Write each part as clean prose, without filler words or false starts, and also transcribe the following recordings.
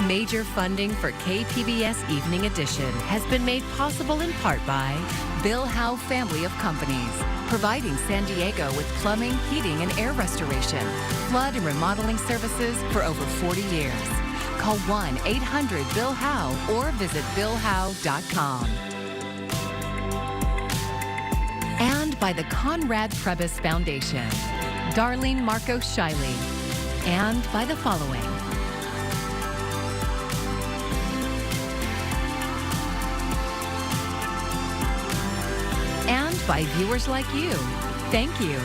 Major funding for KPBS Evening Edition has been made possible in part by Bill Howe Family of Companies, providing San Diego with plumbing, heating, and air restoration, flood and remodeling services for over 40 years. Call 1-800-BILL-HOWE or visit billhowe.com. And by the Conrad Trebas Foundation, Darlene Marcos Shiley, and by the following. And by viewers like you. Thank you.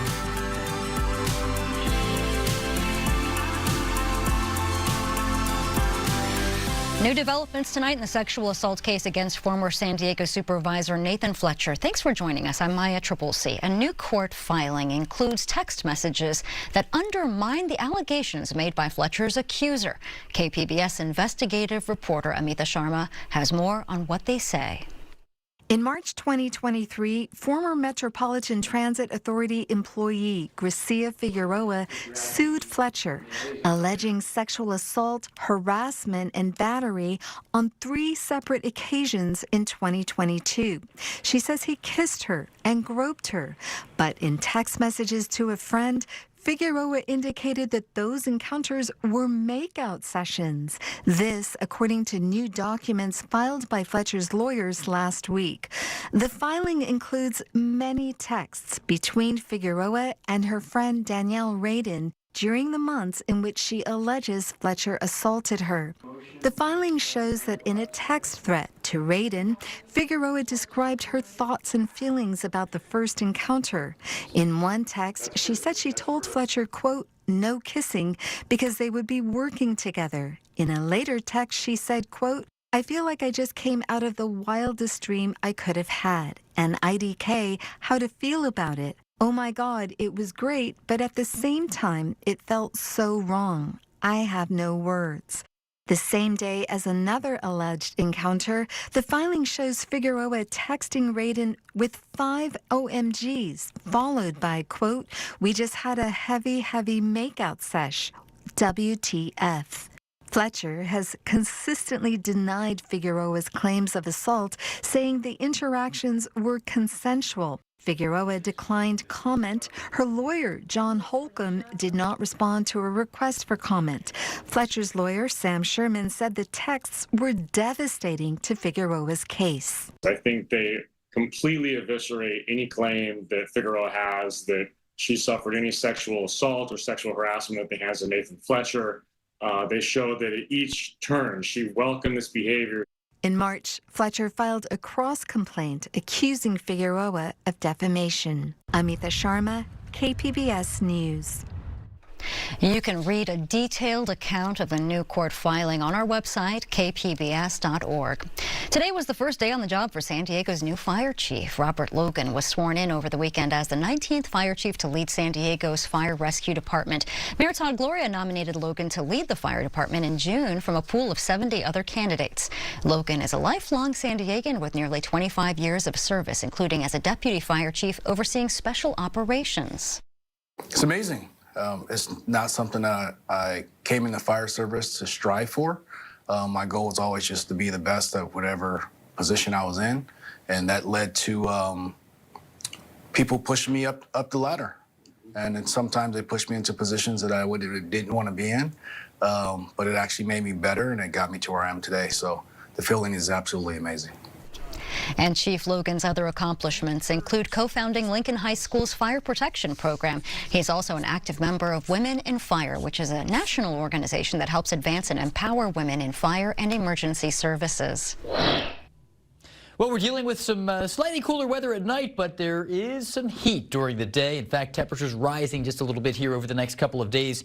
New developments tonight in the sexual assault case against former San Diego supervisor Nathan Fletcher. Thanks for joining us. I'm Maya Tripolsi. A new court filing includes text messages that undermine the allegations made by Fletcher's accuser. KPBS investigative reporter Amita Sharma has more on what they say. In March 2023, former Metropolitan Transit Authority employee Gracia Figueroa sued Fletcher, alleging sexual assault, harassment, and battery on 3 separate occasions in 2022. She says he kissed her and groped her, but in text messages to a friend, Figueroa indicated that those encounters were makeout sessions. This, according to new documents filed by Fletcher's lawyers last week. The filing includes many texts between Figueroa and her friend Danielle Radin during the months in which she alleges Fletcher assaulted her. The filing shows that in a text threat to Radin, Figueroa described her thoughts and feelings about the first encounter. In one text, she said she told Fletcher, quote, no kissing because they would be working together. In a later text, she said, quote, I feel like I just came out of the wildest dream I could have had. And IDK, how to feel about it. Oh my God, it was great, but at the same time, it felt so wrong. I have no words. The same day as another alleged encounter, the filing shows Figueroa texting Radin with 5 OMGs, followed by, quote, we just had a heavy makeout sesh. WTF. Fletcher has consistently denied Figueroa's claims of assault, saying the interactions were consensual. Figueroa declined comment. Her lawyer, John Holcomb, did not respond to a request for comment. Fletcher's lawyer, Sam Sherman, said the texts were devastating to Figueroa's case. I think they completely eviscerate any claim that Figueroa has that she suffered any sexual assault or sexual harassment at the hands of Nathan Fletcher. They show that at each turn she welcomed this behavior. In March, Fletcher filed a cross-complaint accusing Figueroa of defamation. Amita Sharma, KPBS News. You can read a detailed account of the new court filing on our website, kpbs.org. Today was the first day on the job for San Diego's new fire chief. Robert Logan was sworn in over the weekend as the 19th fire chief to lead San Diego's fire rescue department. Mayor Todd Gloria nominated Logan to lead the fire department in June from a pool of 70 other candidates. Logan is a lifelong San Diegan with nearly 25 years of service, including as a deputy fire chief overseeing special operations. It's amazing. It's not something that I came in the fire service to strive for. My goal was always just to be the best at whatever position I was in, and that led to people pushing me up the ladder. And then sometimes they pushed me into positions that I didn't want to be in, but it actually made me better, and it got me to where I am today. So the feeling is absolutely amazing. And Chief Logan's other accomplishments include co-founding Lincoln High School's fire protection program. He's also an active member of Women in Fire, which is a national organization that helps advance and empower women in fire and emergency services. Well, we're dealing with some slightly cooler weather at night, but there is some heat during the day. In fact, temperatures rising just a little bit here over the next couple of days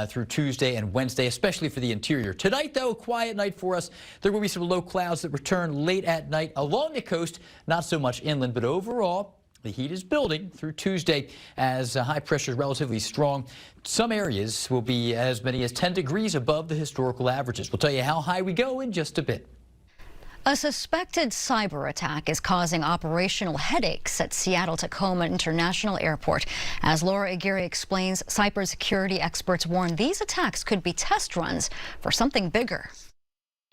through Tuesday and Wednesday, especially for the interior. Tonight, though, a quiet night for us. There will be some low clouds that return late at night along the coast, not so much inland, but overall, the heat is building through Tuesday as high pressure is relatively strong. Some areas will be as many as 10 degrees above the historical averages. We'll tell you how high we go in just a bit. A suspected cyber attack is causing operational headaches at Seattle-Tacoma International Airport. As Laura Aguirre explains, cybersecurity experts warn these attacks could be test runs for something bigger.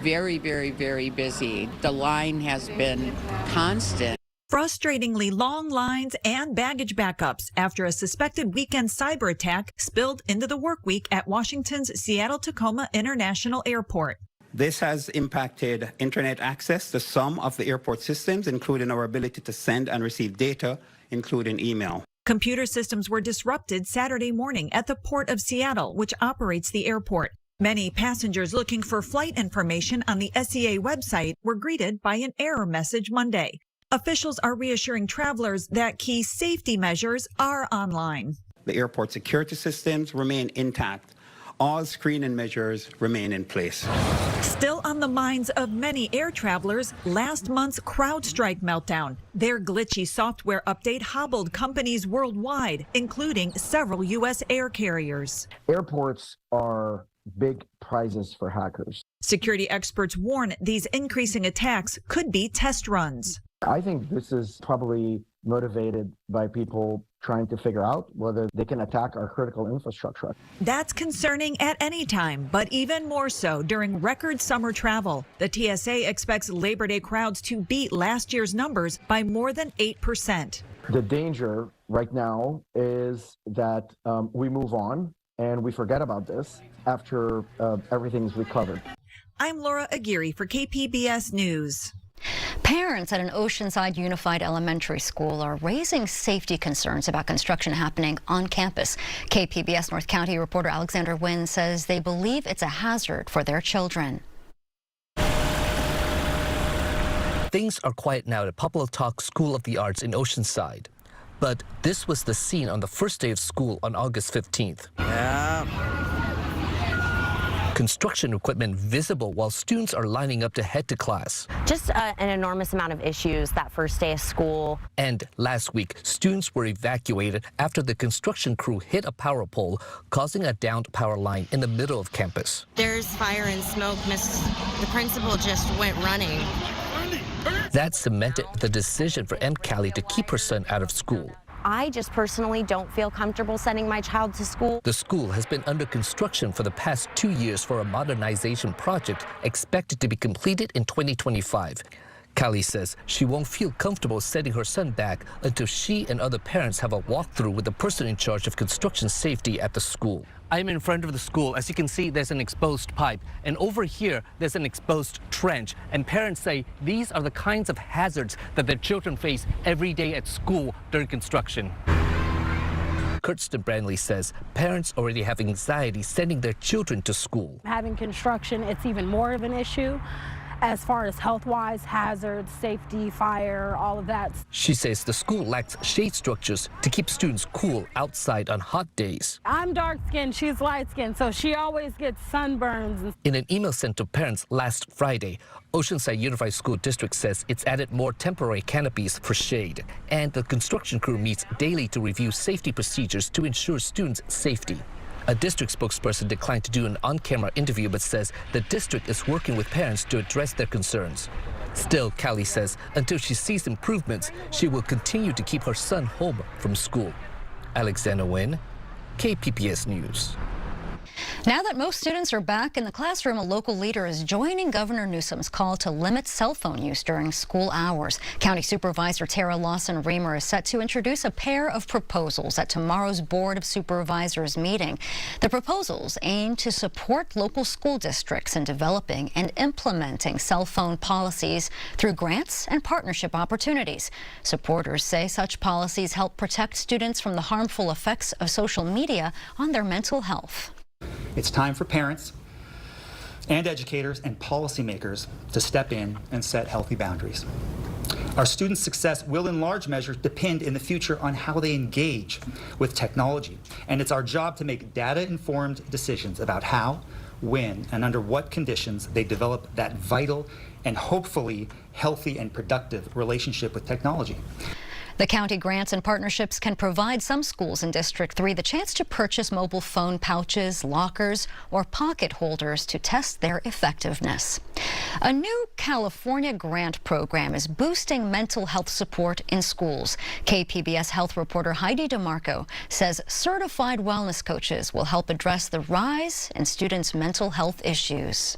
Very, very, very busy. The line has been constant. Frustratingly long lines and baggage backups after a suspected weekend cyber attack spilled into the work week at Washington's Seattle-Tacoma International Airport. This has impacted internet access to some of the airport systems, including our ability to send and receive data, including email. Computer systems were disrupted Saturday morning at the Port of Seattle, which operates the airport. Many passengers looking for flight information on the SEA website were greeted by an error message Monday. Officials are reassuring travelers that key safety measures are online. The airport security systems remain intact. All screening measures remain in place. Still on the minds of many air travelers, last month's CrowdStrike meltdown. Their glitchy software update hobbled companies worldwide, including several U.S. air carriers. Airports are big prizes for hackers. Security experts warn these increasing attacks could be test runs. I think this is probably motivated by people trying to figure out whether they can attack our critical infrastructure. That's concerning at any time, but even more so during record summer travel. The TSA expects Labor Day crowds to beat last year's numbers by more than 8%. The danger right now is that we move on and we forget about this after everything's recovered. I'm Laura Aguirre for KPBS News. Parents at an Oceanside Unified Elementary School are raising safety concerns about construction happening on campus. KPBS North County reporter Alexander Wynn says they believe it's a hazard for their children. Things are quiet now at Poplar Talk School of the Arts in Oceanside. But this was the scene on the first day of school on August 15th. Construction equipment visible while students are lining up to head to class. Just an enormous amount of issues that first day of school. And last week, students were evacuated after the construction crew hit a power pole, causing a downed power line in the middle of campus. There's fire and smoke. The principal just went running. That cemented the decision for M. Callie to keep her son out of school. I just personally don't feel comfortable sending my child to school. The school has been under construction for the past 2 years for a modernization project expected to be completed in 2025. Callie says she won't feel comfortable sending her son back until she and other parents have a walkthrough with the person in charge of construction safety at the school. I'm in front of the school. As you can see, there's an exposed pipe. And over here, there's an exposed trench. And parents say these are the kinds of hazards that their children face every day at school during construction. Kirsten Branley says parents already have anxiety sending their children to school. Having construction, it's even more of an issue as far as health-wise, hazards, safety, fire, all of that. She says the school lacks shade structures to keep students cool outside on hot days. I'm dark-skinned, she's light-skinned, so she always gets sunburns. In an email sent to parents last Friday, Oceanside Unified School District says it's added more temporary canopies for shade, and the construction crew meets daily to review safety procedures to ensure students' safety. A district spokesperson declined to do an on-camera interview but says the district is working with parents to address their concerns. Still, Callie says until she sees improvements, she will continue to keep her son home from school. Alexander Wynn, KPBS News. Now that most students are back in the classroom, a local leader is joining Governor Newsom's call to limit cell phone use during school hours. County Supervisor Tara Lawson-Remer is set to introduce a pair of proposals at tomorrow's Board of Supervisors meeting. The proposals aim to support local school districts in developing and implementing cell phone policies through grants and partnership opportunities. Supporters say such policies help protect students from the harmful effects of social media on their mental health. It's time for parents and educators and policymakers to step in and set healthy boundaries. Our students' success will in large measure depend in the future on how they engage with technology, and it's our job to make data-informed decisions about how, when, and under what conditions they develop that vital and hopefully healthy and productive relationship with technology. The county grants and partnerships can provide some schools in District 3 the chance to purchase mobile phone pouches, lockers, or pocket holders to test their effectiveness. A new California grant program is boosting mental health support in schools. KPBS health reporter Heidi DeMarco says certified wellness coaches will help address the rise in students' mental health issues.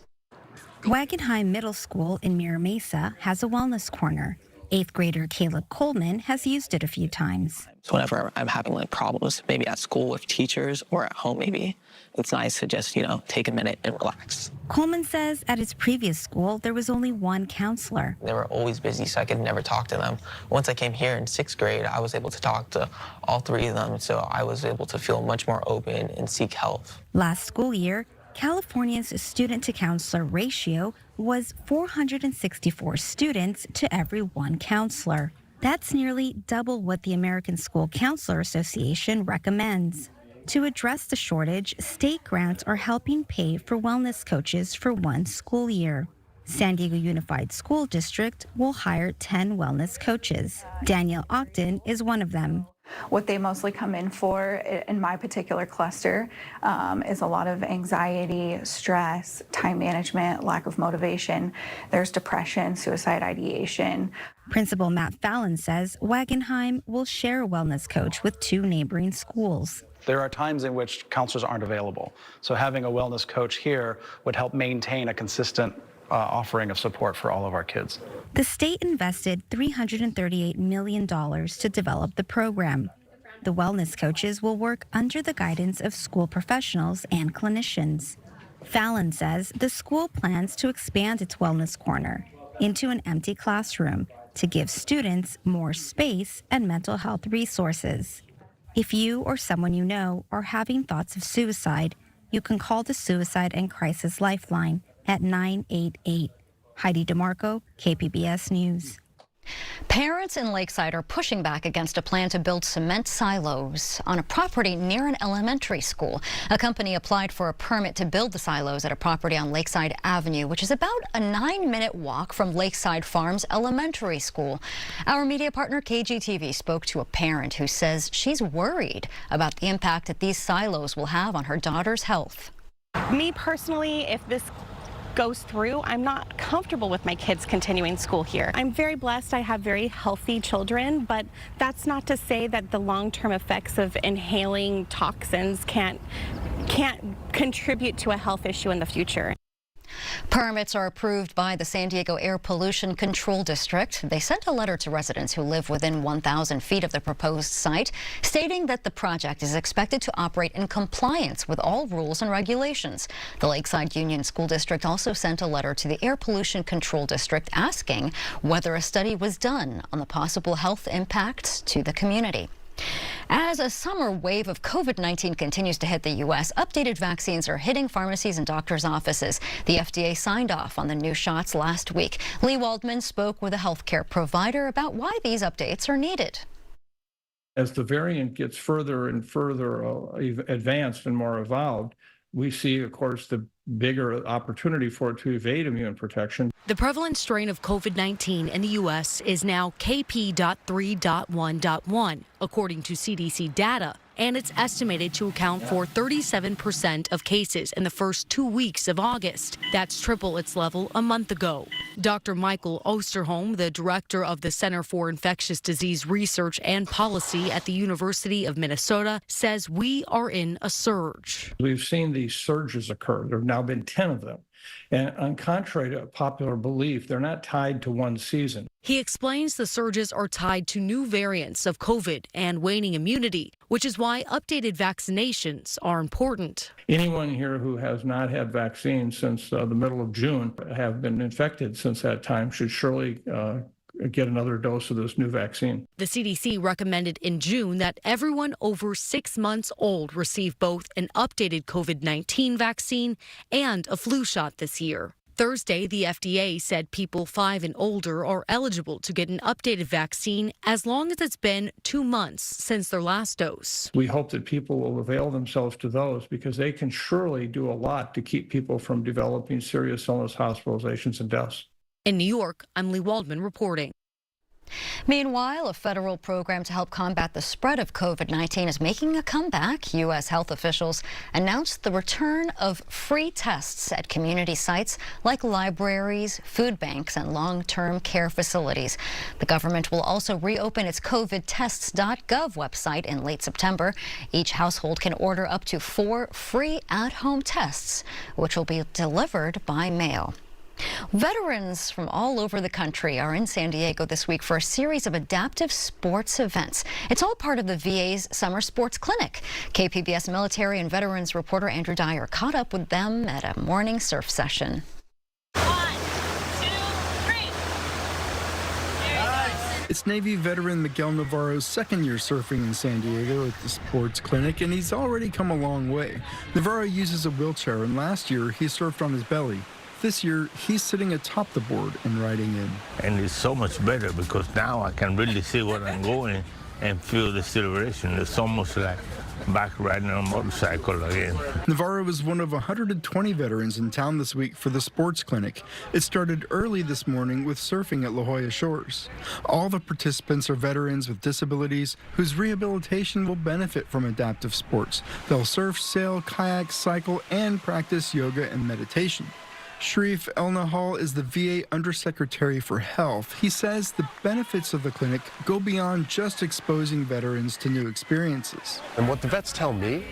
Wagenheim Middle School in Mira Mesa has a wellness corner. 8th grader Caleb Coleman has used it a few times. So whenever I'm having problems, maybe at school with teachers or at home maybe, it's nice to just, take a minute and relax. Coleman says at his previous school, there was only one counselor. They were always busy, so I could never talk to them. Once I came here in 6th grade, I was able to talk to all 3 of them, so I was able to feel much more open and seek help. Last school year, California's student-to-counselor ratio was 464 students to every one counselor. That's nearly double what the American School Counselor Association recommends. To address the shortage, state grants are helping pay for wellness coaches for one school year. San Diego Unified School District will hire 10 wellness coaches. Danielle Ogden is one of them. What they mostly come in for in my particular cluster is a lot of anxiety, stress, time management, lack of motivation. There's depression, suicide ideation. Principal Matt Fallon says Wagenheim will share a wellness coach with 2 neighboring schools. There are times in which counselors aren't available. So having a wellness coach here would help maintain a consistent offering of support for all of our kids. The state invested $338 million to develop the program. The wellness coaches will work under the guidance of school professionals and clinicians. Fallon says the school plans to expand its wellness corner into an empty classroom to give students more space and mental health resources. If you or someone you know are having thoughts of suicide, you can call the Suicide and Crisis Lifeline at 988. Heidi DeMarco, KPBS News. Parents in Lakeside are pushing back against a plan to build cement silos on a property near an elementary school. A company applied for a permit to build the silos at a property on Lakeside Avenue, which is about a 9-minute walk from Lakeside Farms Elementary School. Our media partner KGTV spoke to a parent who says she's worried about the impact that these silos will have on her daughter's health. Me personally, if this goes through, I'm not comfortable with my kids continuing school here. I'm very blessed. I have very healthy children, but that's not to say that the long-term effects of inhaling toxins can't contribute to a health issue in the future. Permits are approved by the San Diego Air Pollution Control District. They sent a letter to residents who live within 1,000 feet of the proposed site, stating that the project is expected to operate in compliance with all rules and regulations. The Lakeside Union School District also sent a letter to the Air Pollution Control District asking whether a study was done on the possible health impacts to the community. As a summer wave of COVID-19 continues to hit the U.S., updated vaccines are hitting pharmacies and doctors' offices. The FDA signed off on the new shots last week. Lee Waldman spoke with a healthcare provider about why these updates are needed. As the variant gets further and further advanced and more evolved, we see, of course, the bigger opportunity for it to evade immune protection. The prevalent strain of COVID-19 in the U.S. is now KP.3.1.1, according to CDC data, and it's estimated to account for 37% of cases in the first 2 weeks of August. That's triple its level a month ago. Dr. Michael Osterholm, the director of the Center for Infectious Disease Research and Policy at the University of Minnesota, says we are in a surge. We've seen these surges occur. There have now been 10 of them. And on contrary to popular belief, they're not tied to one season. He explains the surges are tied to new variants of COVID and waning immunity, which is why updated vaccinations are important. Anyone here who has not had vaccines since the middle of June, have been infected since that time, should surely get another dose of this new vaccine. The CDC recommended in June that everyone over 6 months old receive both an updated COVID-19 vaccine and a flu shot this year. Thursday, the FDA said people 5 and older are eligible to get an updated vaccine as long as it's been 2 months since their last dose. We hope that people will avail themselves to those because they can surely do a lot to keep people from developing serious illness, hospitalizations, and deaths. In New York, I'm Lee Waldman reporting. Meanwhile, a federal program to help combat the spread of COVID-19 is making a comeback. U.S. health officials announced the return of free tests at community sites like libraries, food banks, and long-term care facilities. The government will also reopen its covidtests.gov website in late September. Each household can order up to 4 free at-home tests, which will be delivered by mail. Veterans from all over the country are in San Diego this week for a series of adaptive sports events. It's all part of the VA's Summer Sports Clinic. KPBS military and veterans reporter Andrew Dyer caught up with them at a morning surf session. It's Navy veteran Miguel Navarro's second year surfing in San Diego at the sports clinic, and he's already come a long way. Navarro uses a wheelchair, and last year he surfed on his belly. This year, he's sitting atop the board and riding in. And it's so much better because now I can really see where I'm going and feel the acceleration. It's almost like back riding on a motorcycle again. Navarro is one of 120 veterans in town this week for the sports clinic. It started early this morning with surfing at La Jolla Shores. All the participants are veterans with disabilities whose rehabilitation will benefit from adaptive sports. They'll surf, sail, kayak, cycle, and practice yoga and meditation. Sharif El-Nahal is the VA Undersecretary for Health. He says the benefits of the clinic go beyond just exposing veterans to new experiences. And what the vets tell me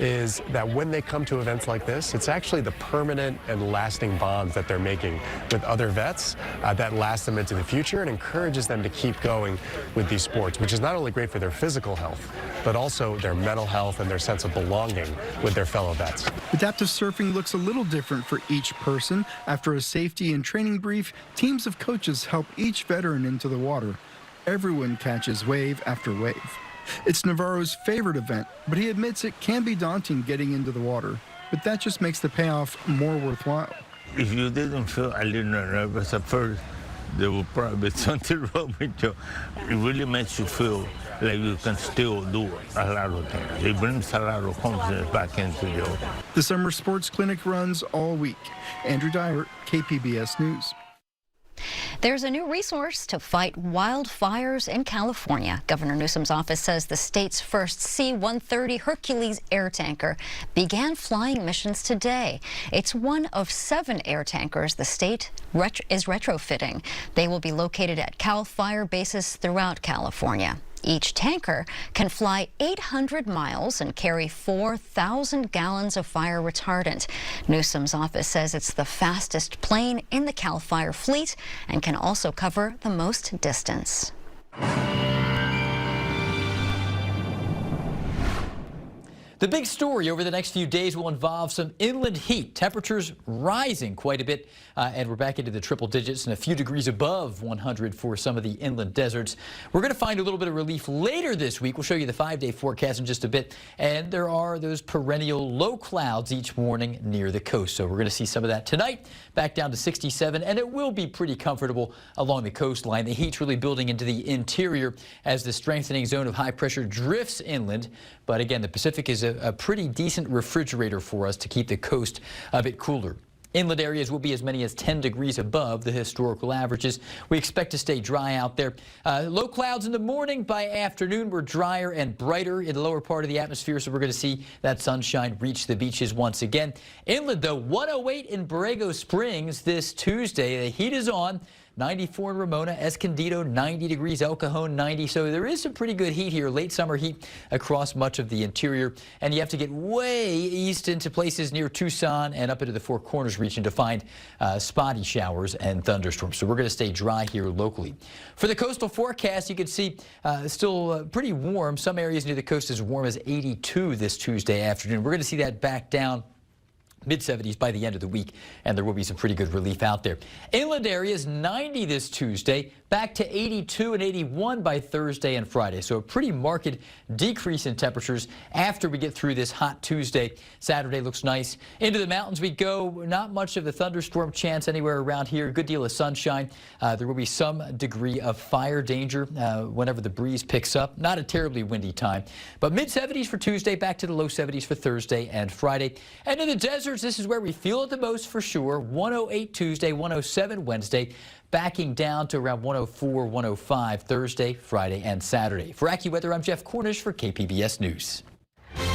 is that when they come to events like this, it's actually the permanent and lasting bonds that they're making with other vets that last them into the future and encourages them to keep going with these sports, which is not only great for their physical health, but also their mental health and their sense of belonging with their fellow vets. Adaptive surfing looks a little different for each person. After a safety and training brief, teams of coaches help each veteran into the water. Everyone catches wave after wave. It's Navarro's favorite event, but he admits it can be daunting getting into the water. But that just makes the payoff more worthwhile. If you didn't feel a little nervous at first, there will probably be something wrong with you. It really makes you feel like you can still do a lot of things. It brings a lot of confidence back into you. The Summer Sports Clinic runs all week. Andrew Dyer, KPBS News. There's a new resource to fight wildfires in California. Governor Newsom's office says the state's first C-130 Hercules air tanker began flying missions today. It's one of 7 air tankers the state is retrofitting. They will be located at CAL FIRE bases throughout California. Each tanker can fly 800 miles and carry 4,000 gallons of fire retardant. Newsom's office says it's the fastest plane in the CAL FIRE fleet and can also cover the most distance. The big story over the next few days will involve some inland heat. Temperatures rising quite a bit, and we're back into the triple digits and a few degrees above 100 for some of the inland deserts. We're going to find a little bit of relief later this week. We'll show you the 5-day forecast in just a bit. And there are those perennial low clouds each morning near the coast. So we're going to see some of that tonight, back down to 67, and it will be pretty comfortable along the coastline. The heat's really building into the interior as the strengthening zone of high pressure drifts inland. But again, the Pacific is a pretty decent refrigerator for us to keep the coast a bit cooler. Inland areas will be as many as 10 degrees above the historical averages. We expect to stay dry out there. Low clouds in the morning. By afternoon, we're drier and brighter in the lower part of the atmosphere, so we're going to see that sunshine reach the beaches once again. Inland, though, 108 in Borrego Springs this Tuesday. The heat is on. 94 in Ramona, Escondido, 90 degrees, El Cajon, 90. So there is some pretty good heat here, late summer heat across much of the interior. And you have to get way east into places near Tucson and up into the Four Corners region to find spotty showers and thunderstorms. So we're going to stay dry here locally. For the coastal forecast, you can see still pretty warm. Some areas near the coast as warm as 82 this Tuesday afternoon. We're going to see that back down mid-70s by the end of the week, and there will be some pretty good relief out there. Inland areas 90 this Tuesday, back to 82 and 81 by Thursday and Friday. So a pretty marked decrease in temperatures after we get through this hot Tuesday. Saturday looks nice. Into the mountains we go. Not much of a thunderstorm chance anywhere around here. A good deal of sunshine. There will be some degree of fire danger whenever the breeze picks up. Not a terribly windy time, but mid-70s for Tuesday, back to the low 70s for Thursday and Friday. And in the deserts, this is where we feel it the most for sure. 108 Tuesday, 107 Wednesday, backing down to around 104, 105 Thursday, Friday, and Saturday. For AccuWeather, I'm Jeff Cornish for KPBS News.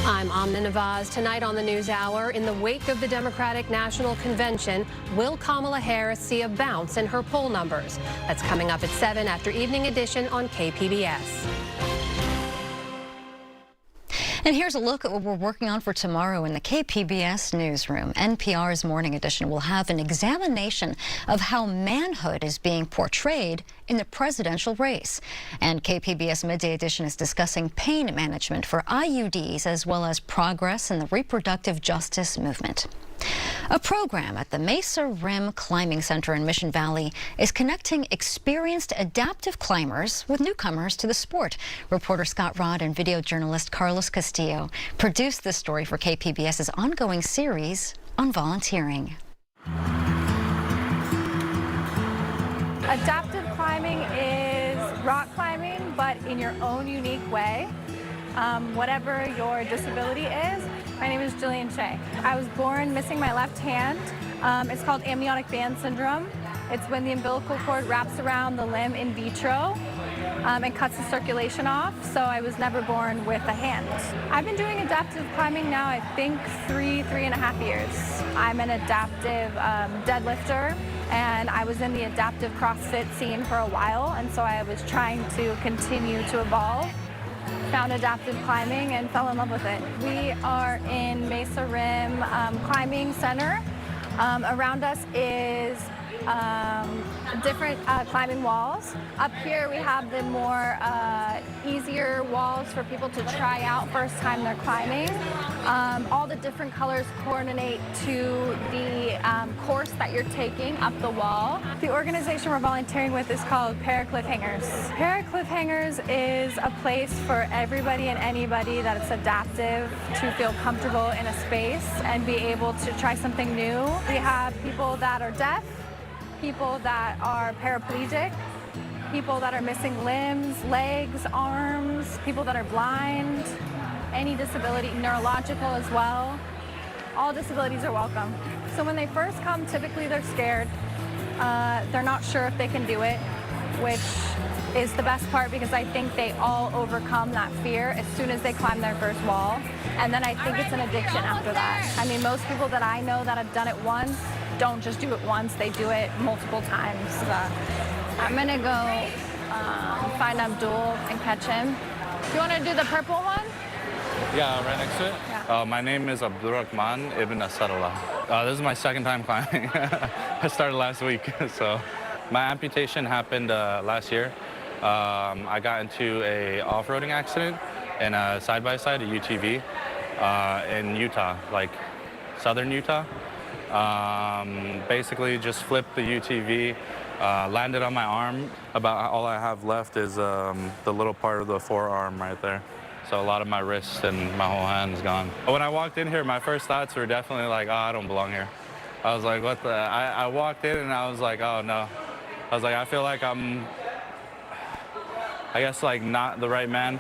I'm Amna Nawaz. Tonight on the News Hour, in the wake of the Democratic National Convention, will Kamala Harris see a bounce in her poll numbers? That's coming up at 7 after Evening Edition on KPBS. And here's a look at what we're working on for tomorrow in the KPBS newsroom. NPR's Morning Edition will have an examination of how manhood is being portrayed in the presidential race. And KPBS Midday Edition is discussing pain management for IUDs as well as progress in the reproductive justice movement. A program at the Mesa Rim Climbing Center in Mission Valley is connecting experienced adaptive climbers with newcomers to the sport. Reporter Scott Rodd and video journalist Carlos Castillo produced this story for KPBS's ongoing series on volunteering. Adaptive climbing is rock climbing, but in your own unique way. Whatever your disability is. My name is Jillian Shea. I was born missing my left hand. It's called amniotic band syndrome. It's when the umbilical cord wraps around the limb in vitro and cuts the circulation off, so I was never born with a hand. I've been doing adaptive climbing now, I think, three and a half years. I'm an adaptive deadlifter, and I was in the adaptive CrossFit scene for a while, and so I was trying to continue to evolve. Found adaptive climbing and fell in love with it. We are in Mesa Rim Climbing Center. Around us is different climbing walls. Up here we have the more easier walls for people to try out first time they're climbing. All the different colors coordinate to the course that you're taking up the wall. The organization we're volunteering with is called Cliffhangers. Cliffhangers is a place for everybody and anybody that is adaptive to feel comfortable in a space and be able to try something new. We have people that are deaf, people that are paraplegic, people that are missing limbs, legs, arms, people that are blind, any disability, neurological as well. All disabilities are welcome. So when they first come, typically they're scared. They're not sure if they can do it, which is the best part because I think they all overcome that fear as soon as they climb their first wall. And then I think it's an addiction after that. I mean, most people that I know that have done it once don't just do it once, they do it multiple times. I'm gonna go find Abdul and catch him. Do you wanna do the purple one? Yeah, right next to it? Yeah. My name is Abdurrahman Ibn Asadullah. This is my second time climbing. I started last week, so. My amputation happened last year. I got into a off-roading accident in a side-by-side, a UTV, in Utah, like southern Utah. Basically just flipped the UTV, landed on my arm. About all I have left is the little part of the forearm right there. So a lot of my wrist and my whole hand is gone. When I walked in here, my first thoughts were definitely like, oh, I don't belong here. I was like, what the? I walked in and I was like, oh no. I was like, I feel like I'm, I guess, like not the right man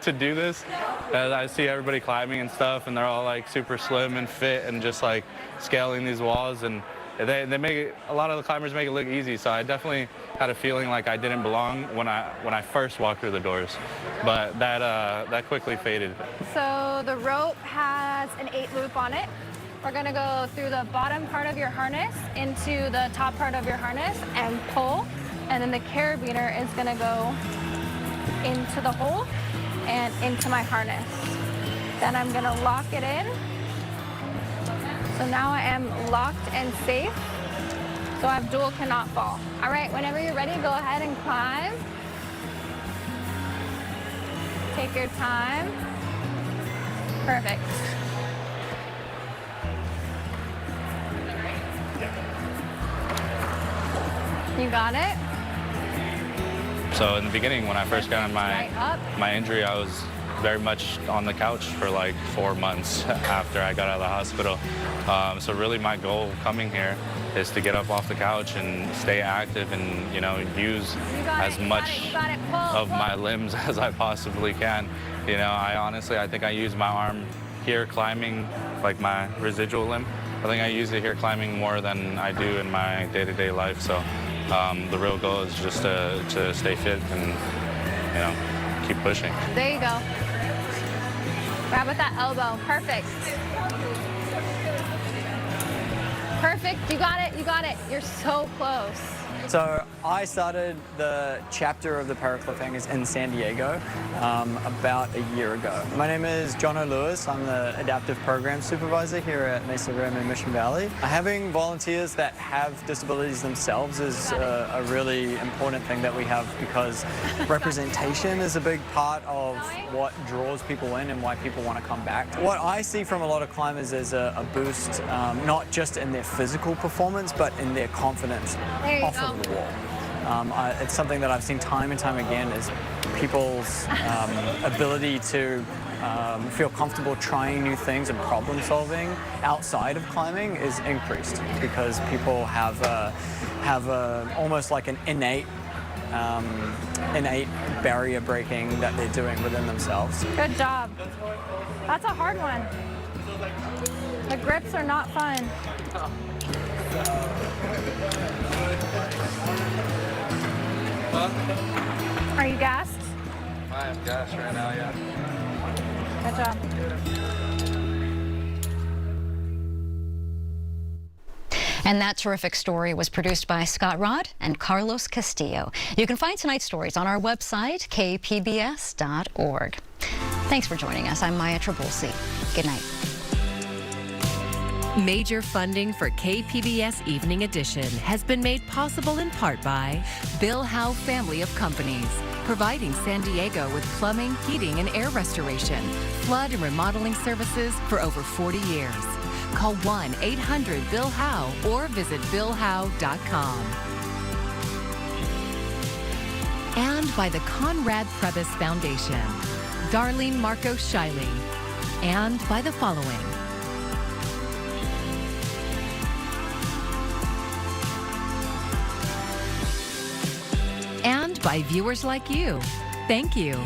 to do this. As I see everybody climbing and stuff, and they're all like super slim and fit and just like scaling these walls, and they make it, a lot of the climbers make it look easy. So I definitely had a feeling like I didn't belong when I first walked through the doors, but that quickly faded. So the rope has an 8-loop on it. We're gonna go through the bottom part of your harness into the top part of your harness and pull, and then the carabiner is gonna go into the hole and into my harness. Then I'm gonna lock it in. So now I am locked and safe, so Abdul cannot fall. All right, whenever you're ready, go ahead and climb. Take your time. Perfect. You got it? So in the beginning, when I first got my injury, I was very much on the couch for like 4 months after I got out of the hospital. So really my goal coming here is to get up off the couch and stay active and, you know, use as much of my limbs as I possibly can. You know, I think I use my arm here climbing, like my residual limb. I think I use it here climbing more than I do in my day-to-day life. So the real goal is just to stay fit and, you know, keep pushing. There you go. Grab with that elbow. Perfect. Perfect. You got it. You got it. You're so close. So I started the chapter of the Paracliffhangers in San Diego about a year ago. My name is John O'Lewis. I'm the Adaptive Program Supervisor here at Mesa Rim in Mission Valley. Having volunteers that have disabilities themselves is a really important thing that we have, because representation is a big part of what draws people in and why people want to come back. What I see from a lot of climbers is a boost, not just in their physical performance, but in their confidence off of the wall. It's something that I've seen time and time again, is people's ability to feel comfortable trying new things and problem solving outside of climbing is increased, because people have almost like an innate barrier breaking that they're doing within themselves. Good job. That's a hard one. The grips are not fun. Are you gassed? I am gassed right now, yeah. Good job. And that terrific story was produced by Scott Rod and Carlos Castillo. You can find tonight's stories on our website, kpbs.org. Thanks for joining us. I'm Maya Trabulsi. Good night. Major funding for KPBS Evening Edition has been made possible in part by Bill Howe Family of Companies, providing San Diego with plumbing, heating, and air restoration, flood and remodeling services for over 40 years. Call 1-800-BILL-HOWE or visit billhowe.com. And by the Conrad Prebys Foundation, Darlene Marco Shiley, and by the following: and by viewers like you. Thank you.